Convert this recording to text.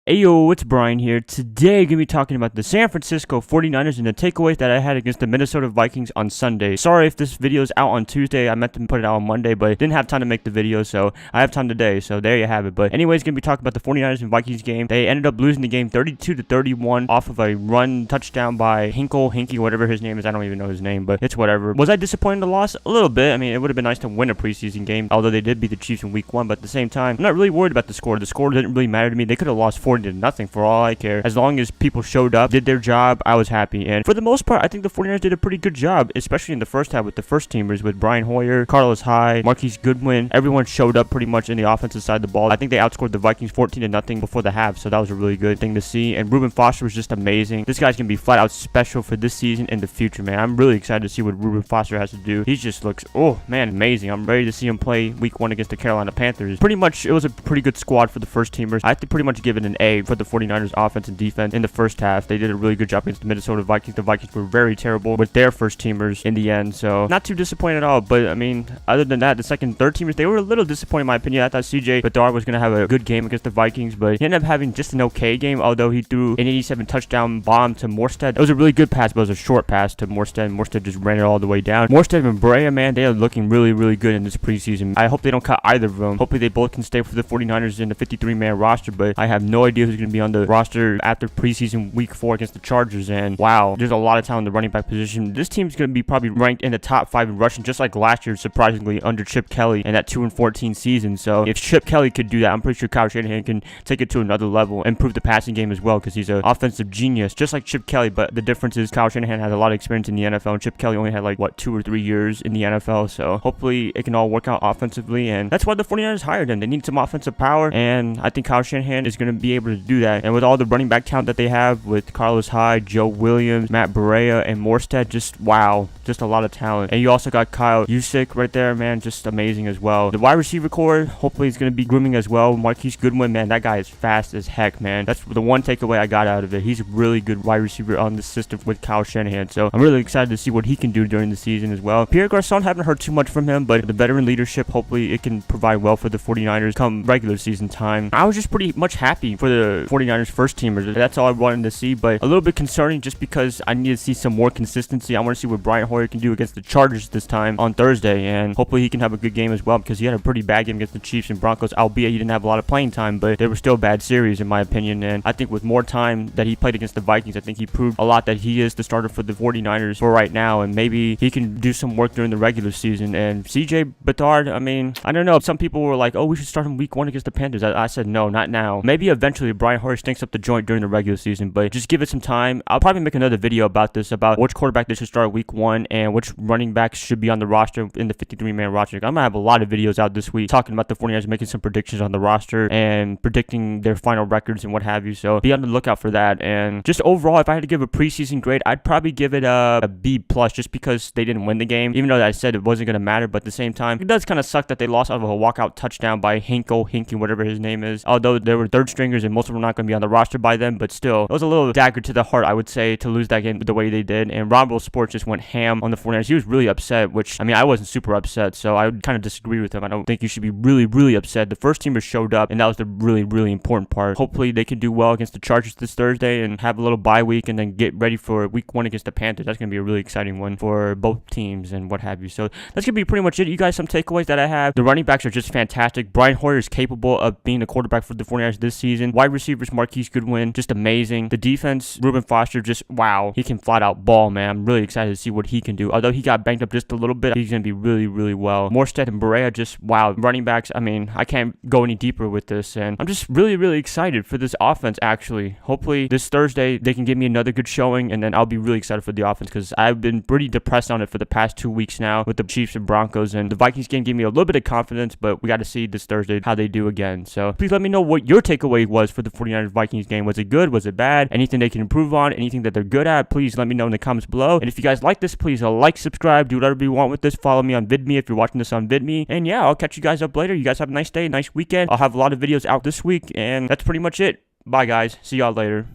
Ayo, it's Bryan here. Today, going to be talking about the San Francisco 49ers and the takeaways that I had against the Minnesota Vikings on Sunday. Sorry if this video is out on Tuesday. I meant to put it out on Monday, but didn't have time to make the video, so I have time today. So there you have it. But anyways, going to be talking about the 49ers and Vikings game. They ended up losing the game 32-31 off of a run touchdown by Hinky, whatever his name is. I don't even know his name, but it's whatever. Was I disappointed in the loss? A little bit. I mean, it would have been nice to win a preseason game, although they did beat the Chiefs in week 1, but at the same time, I'm not really worried about the score. The score didn't really matter to me. They could have lost 40-0 for all I care. As long as people showed up, did their job, I was happy. And for the most part, I think the 49ers did a pretty good job, especially in the first half with the first teamers, with Brian Hoyer, Hyde, Marquise Goodwin. Everyone showed up pretty much in the offensive side of the ball. I think they outscored the Vikings 14-0 before the half, so that was a really good thing to see. And Reuben Foster was just amazing. This guy's gonna be flat out special for this season and the future, man. I'm really excited to see what Reuben Foster has to do. He just looks, oh man, amazing. I'm ready to see him play week 1 against the Carolina Panthers. Pretty much, it was a pretty good squad for the first teamers. I have to pretty much give it an A for the 49ers offense and defense in the first half. They did a really good job against the Minnesota Vikings. The Vikings were very terrible with their first teamers in the end, so not too disappointed at all. But I mean, other than that, the second and third teamers, they were a little disappointed in my opinion. I thought CJ Bedard was going to have a good game against the Vikings, but he ended up having just an okay game, although he threw an 87 touchdown bomb to Morstead. It was a really good pass, but it was a short pass to Morstead. Morstead just ran it all the way down. Morstead and Bryan, man, they are looking really good in this preseason. I hope they don't cut either of them. Hopefully they both can stay for the 49ers in the 53-man roster, but I have no idea who's going to be on the roster after preseason week 4 against the Chargers. And wow, there's a lot of talent in the running back position. This team's going to be probably ranked in the top 5 in rushing, just like last year, surprisingly, under Chip Kelly in that 2-14 season. So if Chip Kelly could do that, I'm pretty sure Kyle Shanahan can take it to another level, improve the passing game as well, because he's an offensive genius, just like Chip Kelly. But the difference is Kyle Shanahan has a lot of experience in the NFL, and Chip Kelly only had like, what, 2 or 3 years in the NFL. So hopefully it can all work out offensively, and that's why the 49ers hired him. They need some offensive power, and I think Kyle Shanahan is going to be able to do that. And with all the running back talent that they have with Hyde, Joe Williams, Matt Breida, and Morstead, just wow, just a lot of talent. And you also got Kyle Juszczyk right there, man, just amazing as well. The wide receiver core, hopefully is going to be grooming as well. Marquise Goodwin, man, that guy is fast as heck, man. That's the one takeaway I got out of it. He's a really good wide receiver on the system with Kyle Shanahan, so I'm really excited to see what he can do during the season as well. Pierre Garçon, haven't heard too much from him, but the veteran leadership, hopefully it can provide well for the 49ers come regular season time. I was just pretty much happy for the 49ers first teamers. That's all I wanted to see, but a little bit concerning just because I need to see some more consistency. I want to see what Brian Hoyer can do against the Chargers this time on Thursday, and hopefully he can have a good game as well, because he had a pretty bad game against the Chiefs and Broncos, albeit he didn't have a lot of playing time, but they were still bad series in my opinion. And I think with more time that he played against the Vikings, I think he proved a lot that he is the starter for the 49ers for right now, and maybe he can do some work during the regular season. And CJ Bedard, I mean, I don't know. Some people were like, oh, we should start him week 1 against the Panthers. I said no, not now. Maybe eventually Brian Hoyer stinks up the joint during the regular season, but just give it some time. I'll probably make another video about this, about which quarterback they should start week 1 and which running backs should be on the roster in the 53-man roster. I'm gonna have a lot of videos out this week talking about the 49ers, making some predictions on the roster and predicting their final records and what have you, so be on the lookout for that. And just overall, if I had to give a preseason grade, I'd probably give it a B+, just because they didn't win the game, even though I said it wasn't gonna matter. But at the same time, it does kind of suck that they lost out of a walkout touchdown by Hinky, whatever his name is, although they were third stringers and most of them were not gonna be on the roster by then. But still, it was a little dagger to the heart, I would say, to lose that game the way they did. And Rumble Sports just went ham on the 49ers. He was really upset, which, I mean, I wasn't super upset, so I would kind of disagree with him. I don't think you should be really upset. The first teamers showed up, and that was the really important part. Hopefully they can do well against the Chargers this Thursday and have a little bye week and then get ready for week 1 against the Panthers. That's going to be a really exciting one for both teams and what have you. So that's going to be pretty much it. You guys, some takeaways that I have. The running backs are just fantastic. Brian Hoyer is capable of being the quarterback for the 49ers this season. Wide receivers, Marquise Goodwin, just amazing. The defense, Reuben Foster, just wow. He can flat out ball, man. I'm really excited to see what he can do. Although he got banged up just a little bit, he's going to be really well. Morstead and Breida, just wow. Running backs, I mean, I can't go any deeper with this, and I'm just really excited for this offense, actually. Hopefully this Thursday they can give me another good showing, and then I'll be really excited for the offense, because I've been pretty depressed on it for the past 2 weeks now with the Chiefs and Broncos, and the Vikings game gave me a little bit of confidence, but we got to see this Thursday how they do again. So please let me know what your takeaway was for the 49ers Vikings game. Was it good? Was it bad? Anything they can improve on? Anything that they're good at? Please let me know in the comments below. And if you guys like this, please like, subscribe, do whatever you want with this. Follow me on VidMe if you're watching this on VidMe. And yeah, I'll catch you guys up later. You guys have a nice day, nice weekend. I'll have a lot of videos out this week, and that's pretty much it. Bye guys, see y'all later.